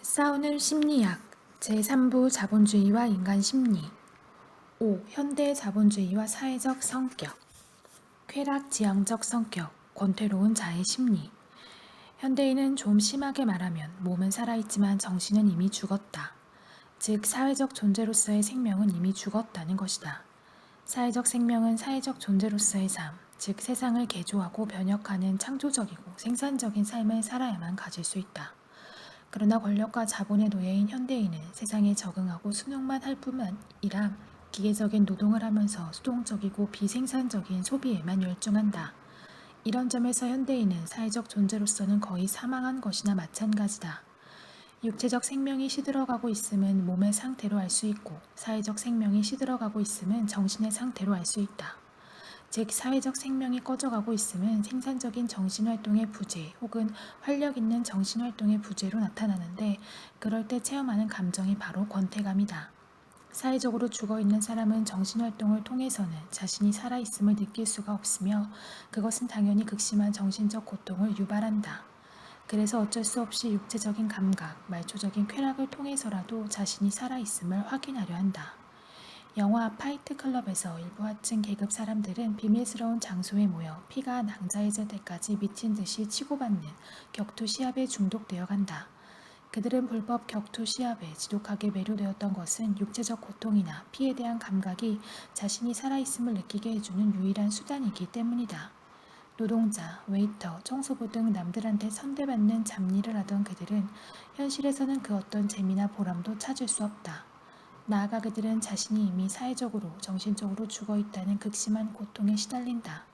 싸우는 심리학 제3부 자본주의와 인간 심리 5. 현대 자본주의와 사회적 성격 쾌락지향적 성격, 권태로운 자의 심리 현대인은 좀 심하게 말하면 몸은 살아있지만 정신은 이미 죽었다. 즉 사회적 존재로서의 생명은 이미 죽었다는 것이다. 사회적 생명은 사회적 존재로서의 삶, 즉 세상을 개조하고 변혁하는 창조적이고 생산적인 삶을 살아야만 가질 수 있다. 그러나 권력과 자본의 노예인 현대인은 세상에 적응하고 순응만 할 뿐만 아니라 기계적인 노동을 하면서 수동적이고 비생산적인 소비에만 열중한다. 이런 점에서 현대인은 사회적 존재로서는 거의 사망한 것이나 마찬가지다. 육체적 생명이 시들어가고 있음은 몸의 상태로 알 수 있고 사회적 생명이 시들어가고 있음은 정신의 상태로 알 수 있다. 즉 사회적 생명이 꺼져가고 있음은 생산적인 정신활동의 부재 혹은 활력 있는 정신활동의 부재로 나타나는데 그럴 때 체험하는 감정이 바로 권태감이다. 사회적으로 죽어있는 사람은 정신활동을 통해서는 자신이 살아있음을 느낄 수가 없으며 그것은 당연히 극심한 정신적 고통을 유발한다. 그래서 어쩔 수 없이 육체적인 감각, 말초적인 쾌락을 통해서라도 자신이 살아있음을 확인하려 한다. 영화 파이트 클럽에서 일부 하층 계급 사람들은 비밀스러운 장소에 모여 피가 낭자해질 때까지 미친 듯이 치고받는 격투 시합에 중독되어 간다. 그들은 불법 격투 시합에 지독하게 매료되었던 것은 육체적 고통이나 피에 대한 감각이 자신이 살아있음을 느끼게 해주는 유일한 수단이기 때문이다. 노동자, 웨이터, 청소부 등 남들한테 선대받는 잡일을 하던 그들은 현실에서는 그 어떤 재미나 보람도 찾을 수 없다. 나아가 그들은 자신이 이미 사회적으로, 정신적으로 죽어있다는 극심한 고통에 시달린다.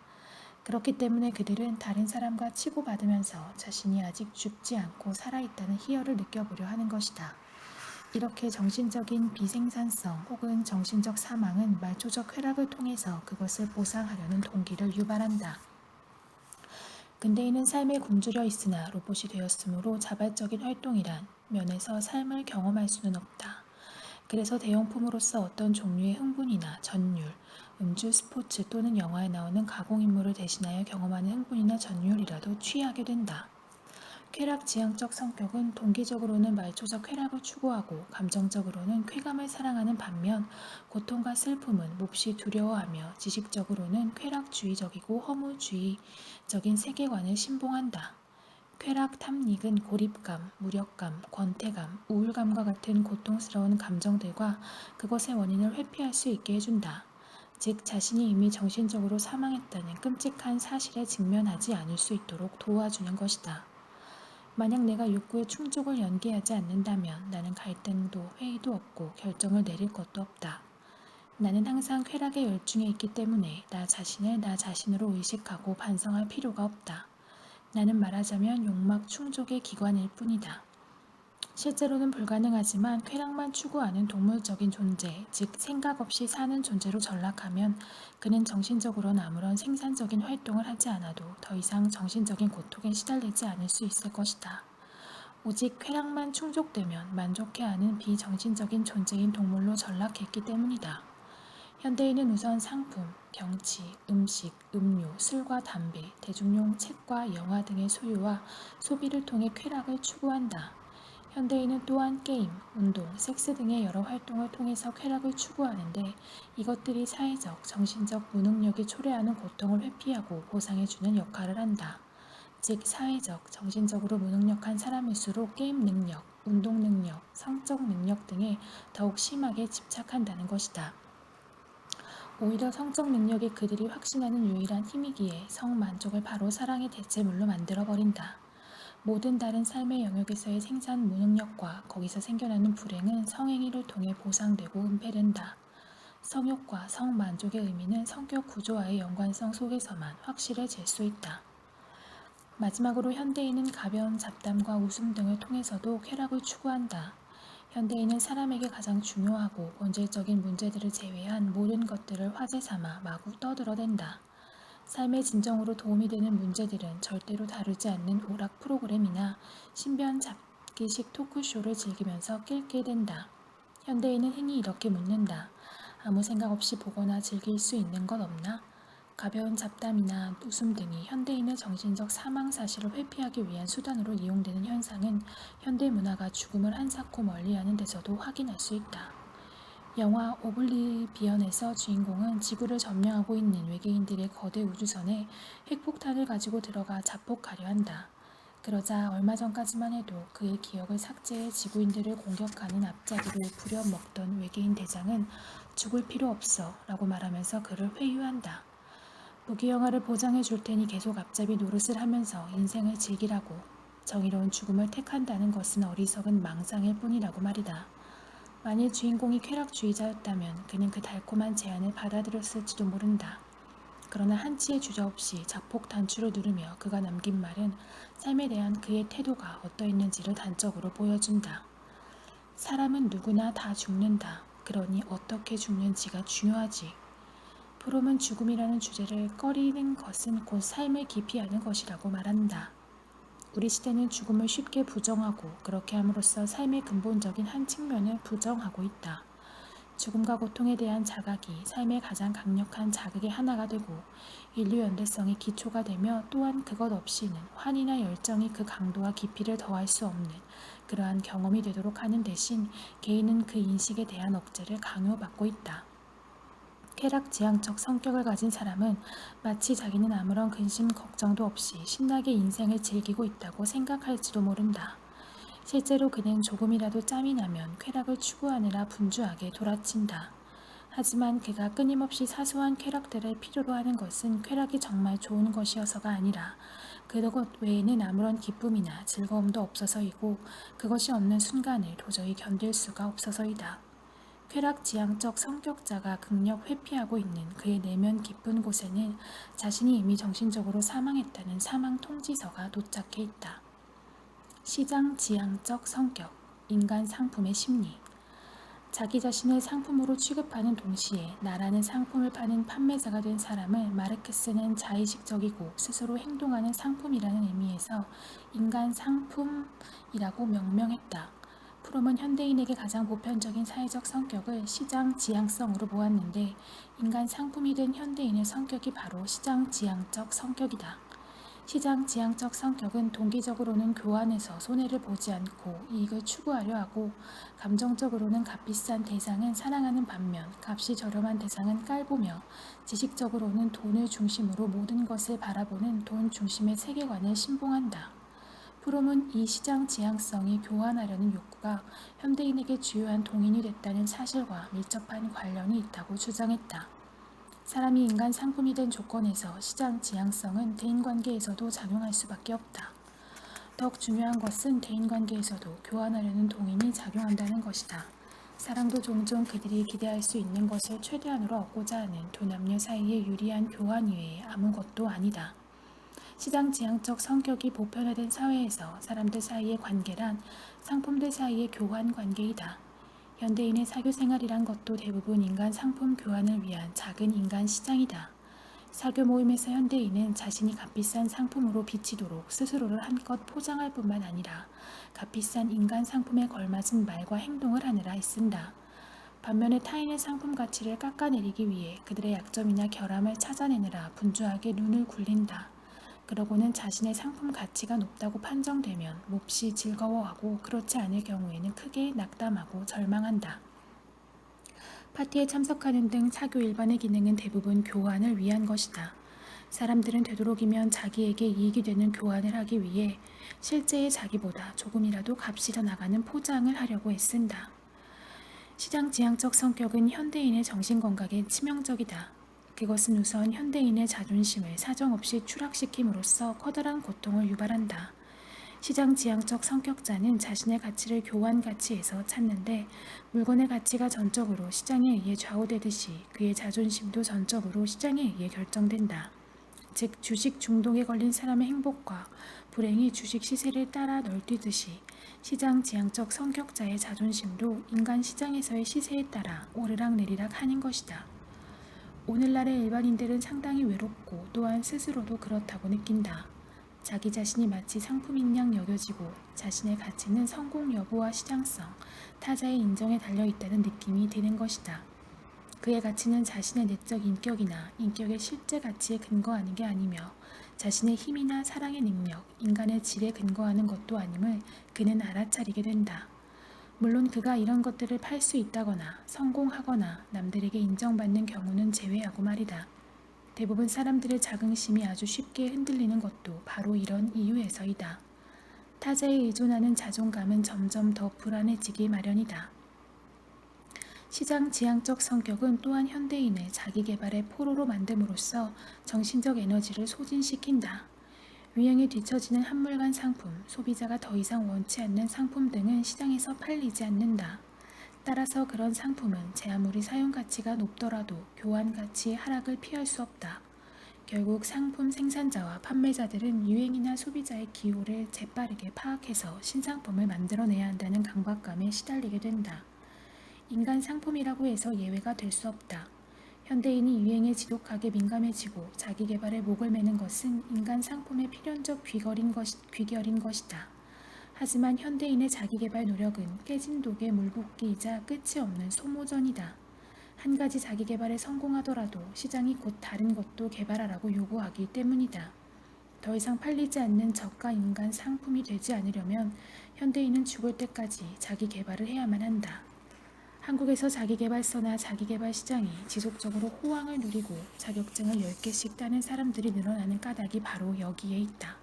그렇기 때문에 그들은 다른 사람과 치고받으면서 자신이 아직 죽지 않고 살아있다는 희열을 느껴보려 하는 것이다. 이렇게 정신적인 비생산성 혹은 정신적 사망은 말초적 쾌락을 통해서 그것을 보상하려는 동기를 유발한다. 근대인은 삶에 굶주려 있으나 로봇이 되었으므로 자발적인 활동이란 면에서 삶을 경험할 수는 없다. 그래서 대용품으로서 어떤 종류의 흥분이나 전율, 음주, 스포츠 또는 영화에 나오는 가공인물을 대신하여 경험하는 흥분이나 전율이라도 취하게 된다. 쾌락지향적 성격은 동기적으로는 말초적 쾌락을 추구하고 감정적으로는 쾌감을 사랑하는 반면 고통과 슬픔은 몹시 두려워하며 지식적으로는 쾌락주의적이고 허무주의적인 세계관을 신봉한다. 쾌락, 탐닉은 고립감, 무력감, 권태감, 우울감과 같은 고통스러운 감정들과 그것의 원인을 회피할 수 있게 해준다. 즉 자신이 이미 정신적으로 사망했다는 끔찍한 사실에 직면하지 않을 수 있도록 도와주는 것이다. 만약 내가 욕구의 충족을 연기하지 않는다면 나는 갈등도 회의도 없고 결정을 내릴 것도 없다. 나는 항상 쾌락에 열중해 있기 때문에 나 자신을 나 자신으로 의식하고 반성할 필요가 없다. 나는 말하자면 욕망 충족의 기관일 뿐이다. 실제로는 불가능하지만 쾌락만 추구하는 동물적인 존재, 즉 생각 없이 사는 존재로 전락하면 그는 정신적으로는 아무런 생산적인 활동을 하지 않아도 더 이상 정신적인 고통에 시달리지 않을 수 있을 것이다. 오직 쾌락만 충족되면 만족해하는 비정신적인 존재인 동물로 전락했기 때문이다. 현대인은 우선 상품, 경치, 음식, 음료, 술과 담배, 대중용 책과 영화 등의 소유와 소비를 통해 쾌락을 추구한다. 현대인은 또한 게임, 운동, 섹스 등의 여러 활동을 통해서 쾌락을 추구하는데 이것들이 사회적, 정신적 무능력이 초래하는 고통을 회피하고 보상해주는 역할을 한다. 즉 사회적, 정신적으로 무능력한 사람일수록 게임 능력, 운동 능력, 성적 능력 등에 더욱 심하게 집착한다는 것이다. 오히려 성적 능력이 그들이 확신하는 유일한 힘이기에 성만족을 바로 사랑의 대체물로 만들어버린다. 모든 다른 삶의 영역에서의 생산 무능력과 거기서 생겨나는 불행은 성행위를 통해 보상되고 은폐된다. 성욕과 성만족의 의미는 성격 구조와의 연관성 속에서만 확실해질 수 있다. 마지막으로 현대인은 가벼운 잡담과 웃음 등을 통해서도 쾌락을 추구한다. 현대인은 사람에게 가장 중요하고 본질적인 문제들을 제외한 모든 것들을 화제 삼아 마구 떠들어댄다. 삶의 진정으로 도움이 되는 문제들은 절대로 다루지 않는 오락 프로그램이나 신변 잡기식 토크쇼를 즐기면서 낄게 된다. 현대인은 흔히 이렇게 묻는다. 아무 생각 없이 보거나 즐길 수 있는 것 없나? 가벼운 잡담이나 웃음 등이 현대인의 정신적 사망 사실을 회피하기 위한 수단으로 이용되는 현상은 현대 문화가 죽음을 한사코 멀리하는 데서도 확인할 수 있다. 영화 오블리비언에서 주인공은 지구를 점령하고 있는 외계인들의 거대 우주선에 핵폭탄을 가지고 들어가 자폭하려 한다. 그러자 얼마 전까지만 해도 그의 기억을 삭제해 지구인들을 공격하는 앞잡이를 부려먹던 외계인 대장은 죽을 필요 없어 라고 말하면서 그를 회유한다. 무기영화를 보장해 줄 테니 계속 앞잡이 노릇을 하면서 인생을 즐기라고. 정의로운 죽음을 택한다는 것은 어리석은 망상일 뿐이라고 말이다. 만일 주인공이 쾌락주의자였다면 그는 그 달콤한 제안을 받아들였을지도 모른다. 그러나 한치의 주저없이 자폭 단추를 누르며 그가 남긴 말은 삶에 대한 그의 태도가 어떠했는지를 단적으로 보여준다. 사람은 누구나 다 죽는다. 그러니 어떻게 죽는지가 중요하지. 프롬은 죽음이라는 주제를 꺼리는 것은 곧 삶을 기피하는 것이라고 말한다. 우리 시대는 죽음을 쉽게 부정하고 그렇게 함으로써 삶의 근본적인 한 측면을 부정하고 있다. 죽음과 고통에 대한 자각이 삶의 가장 강력한 자극의 하나가 되고 인류 연대성의 기초가 되며 또한 그것 없이는 환희나 열정이 그 강도와 깊이를 더할 수 없는 그러한 경험이 되도록 하는 대신 개인은 그 인식에 대한 억제를 강요받고 있다. 쾌락지향적 성격을 가진 사람은 마치 자기는 아무런 근심 걱정도 없이 신나게 인생을 즐기고 있다고 생각할지도 모른다. 실제로 그는 조금이라도 짬이 나면 쾌락을 추구하느라 분주하게 돌아친다. 하지만 그가 끊임없이 사소한 쾌락들을 필요로 하는 것은 쾌락이 정말 좋은 것이어서가 아니라 그것 외에는 아무런 기쁨이나 즐거움도 없어서이고 그것이 없는 순간을 도저히 견딜 수가 없어서이다. 쾌락지향적 성격자가 극력 회피하고 있는 그의 내면 깊은 곳에는 자신이 이미 정신적으로 사망했다는 사망 통지서가 도착해 있다. 시장지향적 성격, 인간 상품의 심리. 자기 자신을 상품으로 취급하는 동시에 나라는 상품을 파는 판매자가 된 사람을 마르크스는 자의식적이고 스스로 행동하는 상품이라는 의미에서 인간 상품이라고 명명했다. 프롬은 현대인에게 가장 보편적인 사회적 성격을 시장지향성으로 보았는데 인간 상품이 된 현대인의 성격이 바로 시장지향적 성격이다. 시장지향적 성격은 동기적으로는 교환에서 손해를 보지 않고 이익을 추구하려 하고 감정적으로는 값비싼 대상은 사랑하는 반면 값이 저렴한 대상은 깔보며 지식적으로는 돈을 중심으로 모든 것을 바라보는 돈 중심의 세계관을 신봉한다. 프롬은 이 시장 지향성이 교환하려는 욕구가 현대인에게 주요한 동인이 됐다는 사실과 밀접한 관련이 있다고 주장했다. 사람이 인간 상품이 된 조건에서 시장 지향성은 대인관계에서도 작용할 수밖에 없다. 더욱 중요한 것은 대인관계에서도 교환하려는 동인이 작용한다는 것이다. 사랑도 종종 그들이 기대할 수 있는 것을 최대한으로 얻고자 하는 두 남녀 사이의 유리한 교환 이외에 아무것도 아니다. 시장지향적 성격이 보편화된 사회에서 사람들 사이의 관계란 상품들 사이의 교환 관계이다. 현대인의 사교생활이란 것도 대부분 인간 상품 교환을 위한 작은 인간 시장이다. 사교 모임에서 현대인은 자신이 값비싼 상품으로 비치도록 스스로를 한껏 포장할 뿐만 아니라 값비싼 인간 상품에 걸맞은 말과 행동을 하느라 애쓴다. 반면에 타인의 상품 가치를 깎아내리기 위해 그들의 약점이나 결함을 찾아내느라 분주하게 눈을 굴린다. 그러고는 자신의 상품 가치가 높다고 판정되면 몹시 즐거워하고 그렇지 않을 경우에는 크게 낙담하고 절망한다. 파티에 참석하는 등 사교 일반의 기능은 대부분 교환을 위한 것이다. 사람들은 되도록이면 자기에게 이익이 되는 교환을 하기 위해 실제의 자기보다 조금이라도 값이 더 나가는 포장을 하려고 애쓴다. 시장지향적 성격은 현대인의 정신건강에 치명적이다. 그것은 우선 현대인의 자존심을 사정없이 추락시킴으로써 커다란 고통을 유발한다. 시장지향적 성격자는 자신의 가치를 교환 가치에서 찾는데 물건의 가치가 전적으로 시장에 의해 좌우되듯이 그의 자존심도 전적으로 시장에 의해 결정된다. 즉 주식 중독에 걸린 사람의 행복과 불행이 주식 시세를 따라 널뛰듯이 시장지향적 성격자의 자존심도 인간 시장에서의 시세에 따라 오르락내리락 하는 것이다. 오늘날의 일반인들은 상당히 외롭고 또한 스스로도 그렇다고 느낀다. 자기 자신이 마치 상품인 양 여겨지고 자신의 가치는 성공 여부와 시장성, 타자의 인정에 달려있다는 느낌이 드는 것이다. 그의 가치는 자신의 내적 인격이나 인격의 실제 가치에 근거하는 게 아니며 자신의 힘이나 사랑의 능력, 인간의 질에 근거하는 것도 아님을 그는 알아차리게 된다. 물론 그가 이런 것들을 팔 수 있다거나 성공하거나 남들에게 인정받는 경우는 제외하고 말이다. 대부분 사람들의 자긍심이 아주 쉽게 흔들리는 것도 바로 이런 이유에서이다. 타자에 의존하는 자존감은 점점 더 불안해지기 마련이다. 시장 지향적 성격은 또한 현대인을 자기계발의 포로로 만듦으로써 정신적 에너지를 소진시킨다. 유행에 뒤처지는 한물간 상품, 소비자가 더 이상 원치 않는 상품 등은 시장에서 팔리지 않는다. 따라서 그런 상품은 제 아무리 사용가치가 높더라도 교환가치의 하락을 피할 수 없다. 결국 상품 생산자와 판매자들은 유행이나 소비자의 기호를 재빠르게 파악해서 신상품을 만들어내야 한다는 강박감에 시달리게 된다. 인간 상품이라고 해서 예외가 될 수 없다. 현대인이 유행에 지독하게 민감해지고 자기 개발에 목을 매는 것은 인간 상품의 필연적 귀결인 것이다. 하지만 현대인의 자기 개발 노력은 깨진 독에 물 붓기이자 끝이 없는 소모전이다. 한 가지 자기 개발에 성공하더라도 시장이 곧 다른 것도 개발하라고 요구하기 때문이다. 더 이상 팔리지 않는 저가 인간 상품이 되지 않으려면 현대인은 죽을 때까지 자기 개발을 해야만 한다. 한국에서 자기계발서나 자기계발 시장이 지속적으로 호황을 누리고 자격증을 10개씩 따는 사람들이 늘어나는 까닭이 바로 여기에 있다.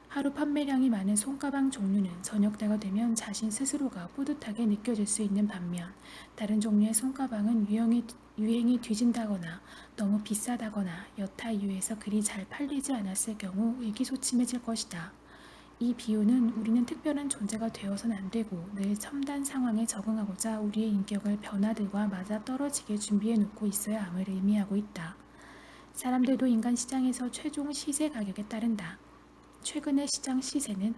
하루 판매량이 많은 손가방 종류는 저녁 때가 되면 자신 스스로가 뿌듯하게 느껴질 수 있는 반면 다른 종류의 손가방은 유행이 뒤진다거나 너무 비싸다거나 여타 이유에서 그리 잘 팔리지 않았을 경우 의기소침해질 것이다. 이 비유는 우리는 특별한 존재가 되어서는 안 되고 늘 첨단 상황에 적응하고자 우리의 인격을 변화들과 맞아 떨어지게 준비해 놓고 있어야 함을 의미하고 있다. 사람들도 인간 시장에서 최종 시세 가격에 따른다. 최근의 시장 시세는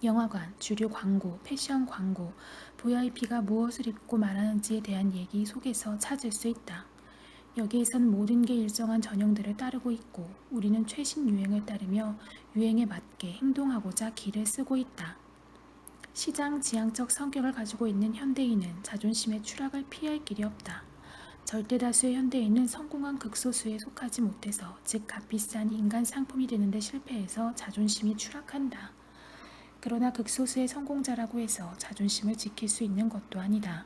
영화관, 주류 광고, 패션 광고, VIP가 무엇을 입고 말하는지에 대한 얘기 속에서 찾을 수 있다. 여기에선 모든 게 일정한 전형들을 따르고 있고 우리는 최신 유행을 따르며 유행에 맞게 행동하고자 기를 쓰고 있다. 시장 지향적 성격을 가지고 있는 현대인은 자존심의 추락을 피할 길이 없다. 절대 다수의 현대인은 성공한 극소수에 속하지 못해서 즉 값비싼 인간 상품이 되는데 실패해서 자존심이 추락한다. 그러나 극소수의 성공자라고 해서 자존심을 지킬 수 있는 것도 아니다.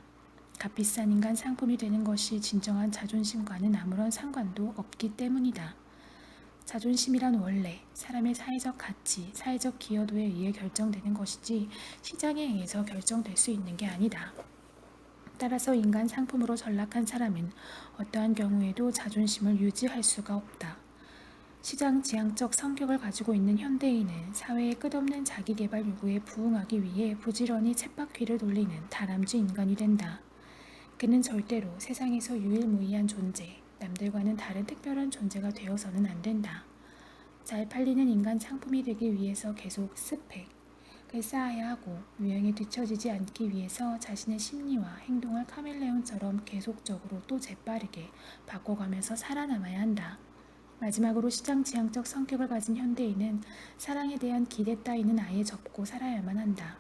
값비싼 인간 상품이 되는 것이 진정한 자존심과는 아무런 상관도 없기 때문이다. 자존심이란 원래 사람의 사회적 가치, 사회적 기여도에 의해 결정되는 것이지 시장에 의해서 결정될 수 있는 게 아니다. 따라서 인간 상품으로 전락한 사람은 어떠한 경우에도 자존심을 유지할 수가 없다. 시장 지향적 성격을 가지고 있는 현대인은 사회의 끝없는 자기개발 요구에 부응하기 위해 부지런히 쳇바퀴를 돌리는 다람쥐 인간이 된다. 그는 절대로 세상에서 유일무이한 존재, 남들과는 다른 특별한 존재가 되어서는 안 된다. 잘 팔리는 인간 상품이 되기 위해서 계속 스펙을 쌓아야 하고 유행에 뒤처지지 않기 위해서 자신의 심리와 행동을 카멜레온처럼 계속적으로 또 재빠르게 바꿔가면서 살아남아야 한다. 마지막으로 시장 지향적 성격을 가진 현대인은 사랑에 대한 기대 따위는 아예 접고 살아야만 한다.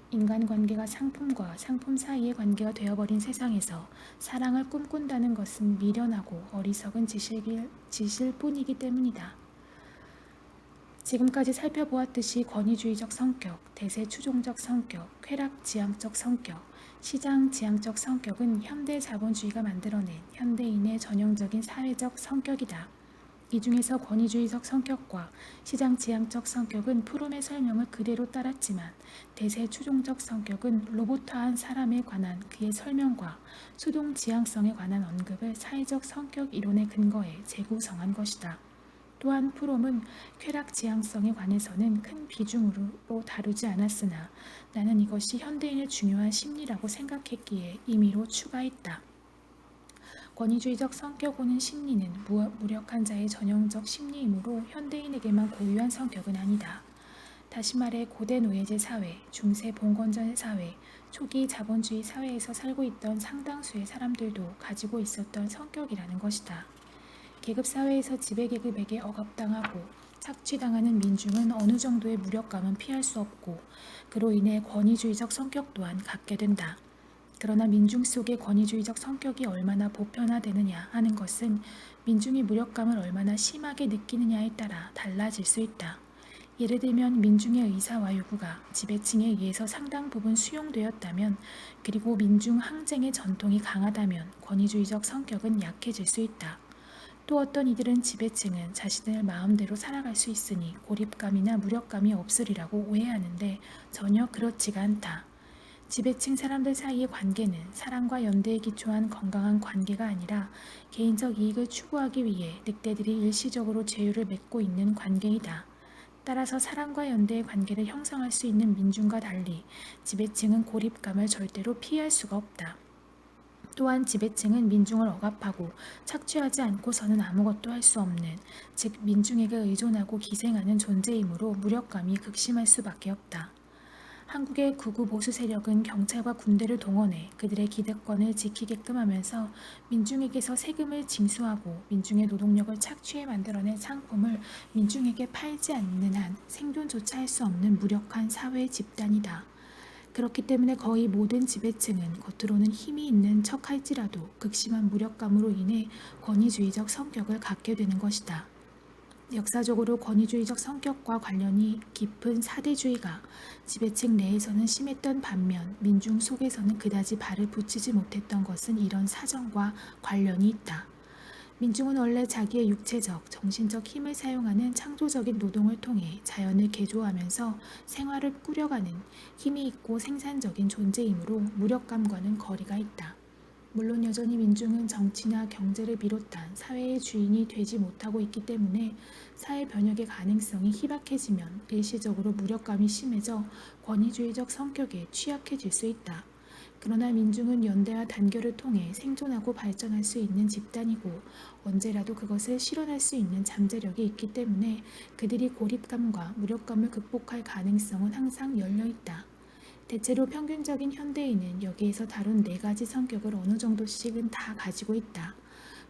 인간관계가 상품과 상품 사이의 관계가 되어버린 세상에서 사랑을 꿈꾼다는 것은 미련하고 어리석은 짓일 뿐이기 때문이다. 지금까지 살펴보았듯이 권위주의적 성격, 대세추종적 성격, 쾌락지향적 성격, 시장지향적 성격은 현대 자본주의가 만들어낸 현대인의 전형적인 사회적 성격이다. 이 중에서 권위주의적 성격과 시장지향적 성격은 프롬의 설명을 그대로 따랐지만 대세추종적 성격은 로봇화한 사람에 관한 그의 설명과 수동지향성에 관한 언급을 사회적 성격 이론에 근거해 재구성한 것이다. 또한 프롬은 쾌락지향성에 관해서는 큰 비중으로 다루지 않았으나 나는 이것이 현대인의 중요한 심리라고 생각했기에 임의로 추가했다. 권위주의적 성격오는 심리는 무력한 자의 전형적 심리이므로 현대인에게만 고유한 성격은 아니다. 다시 말해 고대 노예제 사회, 중세 봉건전 사회, 초기 자본주의 사회에서 살고 있던 상당수의 사람들도 가지고 있었던 성격이라는 것이다. 계급사회에서 지배계급에게 억압당하고 착취당하는 민중은 어느 정도의 무력감은 피할 수 없고 그로 인해 권위주의적 성격 또한 갖게 된다. 그러나 민중 속의 권위주의적 성격이 얼마나 보편화되느냐 하는 것은 민중이 무력감을 얼마나 심하게 느끼느냐에 따라 달라질 수 있다. 예를 들면 민중의 의사와 요구가 지배층에 의해서 상당 부분 수용되었다면, 그리고 민중 항쟁의 전통이 강하다면 권위주의적 성격은 약해질 수 있다. 또 어떤 이들은 지배층은 자신을 마음대로 살아갈 수 있으니 고립감이나 무력감이 없으리라고 오해하는데 전혀 그렇지가 않다. 지배층 사람들 사이의 관계는 사랑과 연대에 기초한 건강한 관계가 아니라 개인적 이익을 추구하기 위해 늑대들이 일시적으로 제휴를 맺고 있는 관계이다. 따라서 사랑과 연대의 관계를 형성할 수 있는 민중과 달리 지배층은 고립감을 절대로 피할 수가 없다. 또한 지배층은 민중을 억압하고 착취하지 않고서는 아무것도 할 수 없는, 즉 민중에게 의존하고 기생하는 존재이므로 무력감이 극심할 수밖에 없다. 한국의 극우 보수 세력은 경찰과 군대를 동원해 그들의 기득권을 지키게끔 하면서 민중에게서 세금을 징수하고 민중의 노동력을 착취해 만들어낸 상품을 민중에게 팔지 않는 한 생존조차 할 수 없는 무력한 사회 집단이다. 그렇기 때문에 거의 모든 지배층은 겉으로는 힘이 있는 척할지라도 극심한 무력감으로 인해 권위주의적 성격을 갖게 되는 것이다. 역사적으로 권위주의적 성격과 관련이 깊은 사대주의가 지배층 내에서는 심했던 반면 민중 속에서는 그다지 발을 붙이지 못했던 것은 이런 사정과 관련이 있다. 민중은 원래 자기의 육체적, 정신적 힘을 사용하는 창조적인 노동을 통해 자연을 개조하면서 생활을 꾸려가는 힘이 있고 생산적인 존재이므로 무력감과는 거리가 있다. 물론 여전히 민중은 정치나 경제를 비롯한 사회의 주인이 되지 못하고 있기 때문에 사회 변혁의 가능성이 희박해지면 일시적으로 무력감이 심해져 권위주의적 성격에 취약해질 수 있다. 그러나 민중은 연대와 단결을 통해 생존하고 발전할 수 있는 집단이고 언제라도 그것을 실현할 수 있는 잠재력이 있기 때문에 그들이 고립감과 무력감을 극복할 가능성은 항상 열려 있다. 대체로 평균적인 현대인은 여기에서 다룬 4가지 성격을 어느 정도씩은 다 가지고 있다.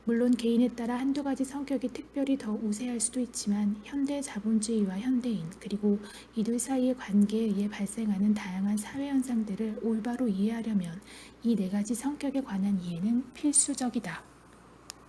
물론 개인에 따라 한두 가지 성격이 특별히 더 우세할 수도 있지만 현대 자본주의와 현대인, 그리고 이들 사이의 관계에 의해 발생하는 다양한 사회 현상들을 올바로 이해하려면 이 4가지 성격에 관한 이해는 필수적이다.